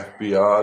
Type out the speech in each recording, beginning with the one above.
FBI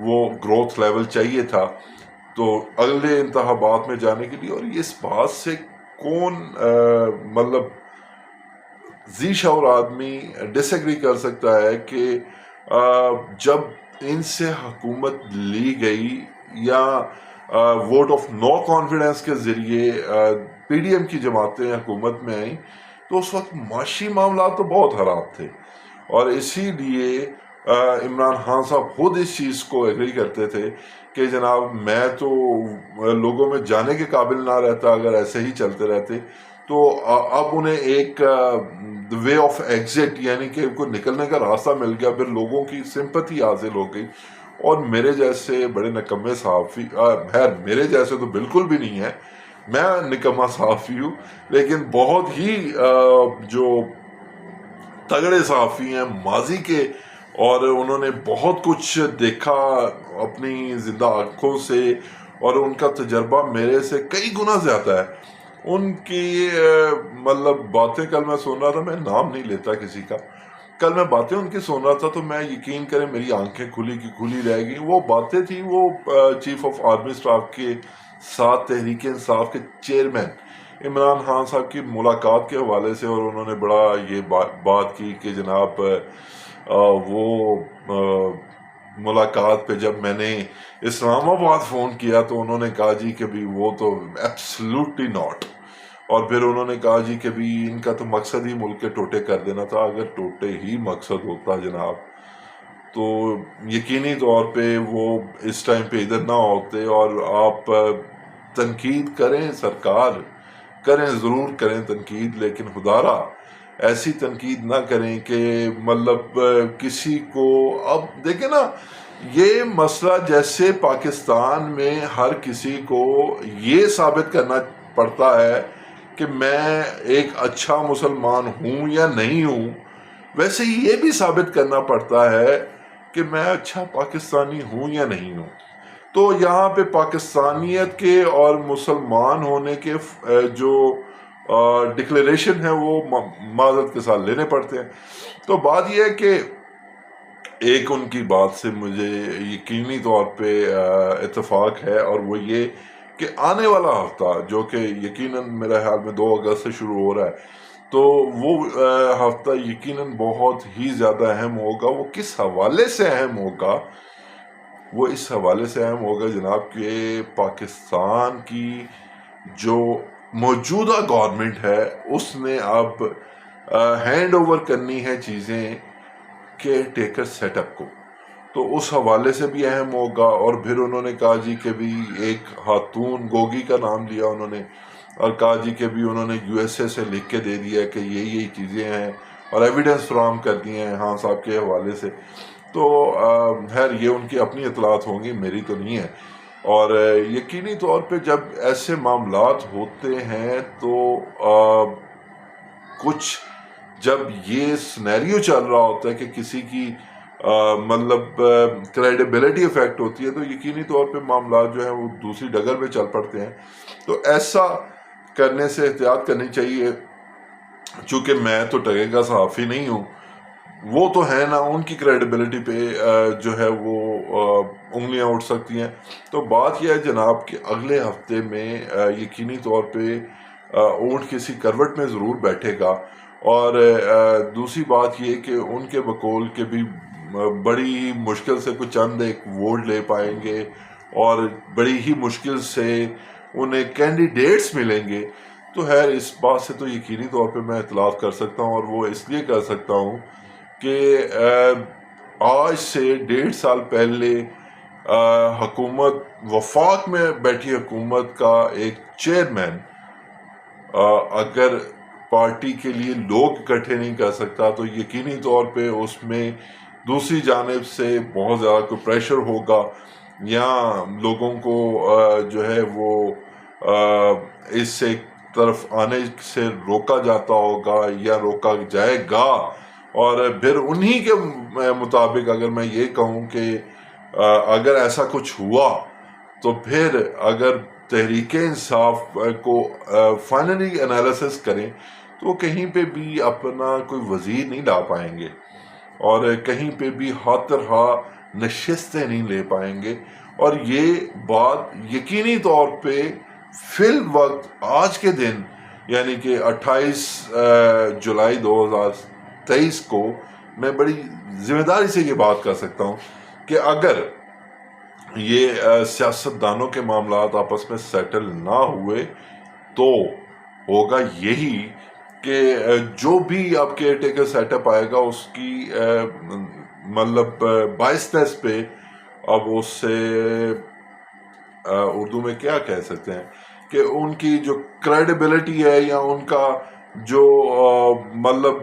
وہ growth level چاہیے تھا تو اگلے انتخابات میں جانے کے لیے. اور اس بات سے کون مطلب ذی شعور آدمی ڈس ایگری کر سکتا ہے کہ جب ان سے حکومت لی گئی یا ووٹ آف نو کانفیڈنس کے ذریعے پی ڈی ایم کی جماعتیں حکومت میں آئیں تو اس وقت معاشی معاملات تو بہت خراب تھے, اور اسی لیے عمران خان صاحب خود اس چیز کو ایگری کرتے تھے کہ جناب میں تو لوگوں میں جانے کے قابل نہ رہتا اگر ایسے ہی چلتے رہتے. تو اب انہیں ایک وے آف ایگزٹ یعنی کہ ان کو نکلنے کا راستہ مل گیا, پھر لوگوں کی سمپتھی حاصل ہو گئی. اور میرے جیسے بڑے نکمے صحافی, خیر میرے جیسے تو بالکل بھی نہیں ہے, میں نکما صحافی ہوں, لیکن بہت ہی جو تگڑے صحافی ہیں ماضی کے, اور انہوں نے بہت کچھ دیکھا اپنی زندہ آنکھوں سے, اور ان کا تجربہ میرے سے کئی گنا زیادہ ہے. ان کی مطلب باتیں کل میں سن رہا تھا, میں نام نہیں لیتا کسی کا, کل میں باتیں ان کی سن رہا تھا تو میں یقین کریں میری آنکھیں کھلی کی کھلی رہ گئی. وہ باتیں تھیں, وہ چیف آف آرمی اسٹاف کے ساتھ تحریک انصاف کے چیئرمین عمران خان صاحب کی ملاقات کے حوالے سے, اور انہوں نے بڑا یہ بات کی کہ جناب وہ ملاقات پہ جب میں نے اسلام آباد فون کیا تو انہوں نے کہا جی کہ بھی وہ تو ایبسلوٹلی ناٹ, اور پھر انہوں نے کہا جی کہ بھی ان کا تو مقصد ہی ملک کے ٹوٹے کر دینا تھا. اگر ٹوٹے ہی مقصد ہوتا جناب تو یقینی طور پہ وہ اس ٹائم پہ ادھر نہ ہوتے. اور آپ تنقید کریں, سرکار کریں, ضرور کریں تنقید, لیکن خدارا ایسی تنقید نہ کریں کہ مطلب کسی کو, اب دیکھیں نا یہ مسئلہ جیسے پاکستان میں ہر کسی کو یہ ثابت کرنا پڑتا ہے کہ میں ایک اچھا مسلمان ہوں یا نہیں ہوں, ویسے ہی یہ بھی ثابت کرنا پڑتا ہے کہ میں اچھا پاکستانی ہوں یا نہیں ہوں. تو یہاں پہ پاکستانیت کے اور مسلمان ہونے کے جو ڈکلیریشن ہے وہ معذرت کے ساتھ لینے پڑتے ہیں. تو بات یہ ہے کہ ایک ان کی بات سے مجھے یقینی طور پہ اتفاق ہے, اور وہ یہ کہ آنے والا ہفتہ جو کہ یقیناً میرا خیال میں 2 اگست سے شروع ہو رہا ہے, تو وہ ہفتہ یقیناً بہت ہی زیادہ اہم ہوگا. وہ کس حوالے سے اہم ہوگا؟ وہ اس حوالے سے اہم ہوگا جناب کہ پاکستان کی جو موجودہ گورنمنٹ ہے اس نے اب ہینڈ اوور کرنی ہے چیزیں کیئر ٹیکر سیٹ اپ کو, تو اس حوالے سے بھی اہم ہوگا. اور پھر انہوں نے کہا جی کہ بھی ایک خاتون گوگی کا نام لیا انہوں نے, اور کہا جی کہ بھی انہوں نے یو ایس اے سے لکھ کے دے دیا کہ یہی چیزیں ہیں, اور ایویڈنس فراہم کر دی ہیں خان صاحب کے حوالے سے. تو خیر یہ ان کی اپنی اطلاعات ہوں گی, میری تو نہیں ہے. اور یقینی طور پہ جب ایسے معاملات ہوتے ہیں تو کچھ جب یہ سنیریو چل رہا ہوتا ہے کہ کسی کی مطلب کریڈیبلٹی افیکٹ ہوتی ہے, تو یقینی طور پہ معاملات جو ہیں وہ دوسری ڈگر پہ چل پڑتے ہیں. تو ایسا کرنے سے احتیاط کرنی چاہیے. چونکہ میں تو ٹگے کا صحافی نہیں ہوں, وہ تو ہے نا, ان کی کریڈیبلٹی پہ جو ہے وہ انگلیاں اٹھ سکتی ہیں. تو بات یہ ہے جناب کہ اگلے ہفتے میں یقینی طور پہ اونٹ کسی کروٹ میں ضرور بیٹھے گا. اور دوسری بات یہ کہ ان کے بقول کے بھی بڑی مشکل سے کچھ چند ایک ووٹ لے پائیں گے, اور بڑی ہی مشکل سے انہیں کینڈیڈیٹس ملیں گے. تو خیر اس بات سے تو یقینی طور پہ میں اطلاع کر سکتا ہوں, اور وہ اس لیے کر سکتا ہوں کہ آج سے 1.5 سال پہلے حکومت وفاق میں بیٹھی حکومت کا ایک چیئرمین اگر پارٹی کے لیے لوگ اکٹھے نہیں کر سکتا تو یقینی طور پہ اس میں دوسری جانب سے بہت زیادہ کوئی پریشر ہوگا, یا لوگوں کو جو ہے وہ اس سے طرف آنے سے روکا جاتا ہوگا یا روکا جائے گا. اور پھر انہی کے مطابق اگر میں یہ کہوں کہ اگر ایسا کچھ ہوا تو پھر اگر تحریک انصاف کو فائنلی انالیسس کریں تو کہیں پہ بھی اپنا کوئی وزیر نہیں لا پائیں گے, اور کہیں پہ بھی ہاتھ نشستیں نہیں لے پائیں گے، اور یہ بات یقینی طور پہ فی الوقت آج کے دن یعنی کہ 28 جولائی 2023 کو میں بڑی ذمہ داری سے یہ بات کر سکتا ہوں کہ اگر یہ سیاستدانوں کے معاملات آپس میں سیٹل نہ ہوئے تو ہوگا یہی کہ جو بھی اب کیئر ٹیکر سیٹ اپ آئے گا اس کی مطلب بائسنس پہ اب اس سے اردو میں کیا کہہ سکتے ہیں کہ ان کی جو کریڈیبلٹی ہے یا ان کا جو مطلب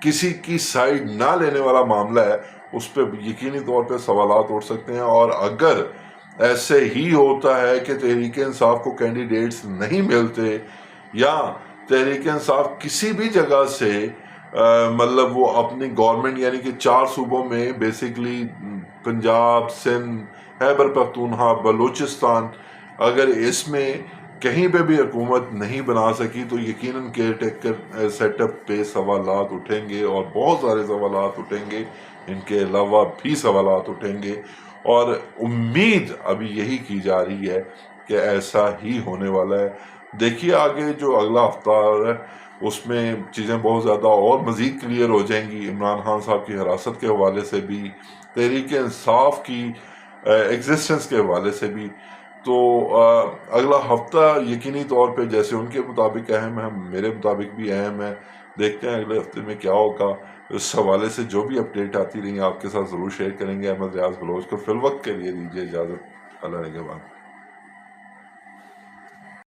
کسی کی سائیڈ نہ لینے والا معاملہ ہے اس پہ یقینی طور پہ سوالات اٹھ سکتے ہیں. اور اگر ایسے ہی ہوتا ہے کہ تحریک انصاف کو کینڈیڈیٹس نہیں ملتے یا تحریک انصاف کسی بھی جگہ سے مطلب وہ اپنی گورنمنٹ یعنی کہ 4 صوبوں میں بیسیکلی پنجاب، سندھ، خیبر پختونخوا، بلوچستان، اگر اس میں کہیں پہ بھی حکومت نہیں بنا سکی تو یقیناً کیئر ٹیکر سیٹ اپ پہ سوالات اٹھیں گے، اور بہت سارے سوالات اٹھیں گے، ان کے علاوہ بھی سوالات اٹھیں گے. اور امید ابھی یہی کی جا رہی ہے کہ ایسا ہی ہونے والا ہے. دیکھیے آگے جو اگلا ہفتہ ہے اس میں چیزیں بہت زیادہ اور مزید کلیئر ہو جائیں گی، عمران خان صاحب کی حراست کے حوالے سے بھی، تحریک انصاف کی ایگزسٹنس کے حوالے سے بھی. تو اگلا ہفتہ یقینی طور پہ جیسے ان کے مطابق اہم ہے میرے مطابق بھی اہم ہے. دیکھتے ہیں اگلے ہفتے میں کیا ہوگا. اس حوالے سے جو بھی اپڈیٹ آتی رہی آپ کے ساتھ ضرور شیئر کریں گے. احمد ریاض بلوچ کو فی الوقت کے لیے دیجیے اجازت. اللہ نگہبان.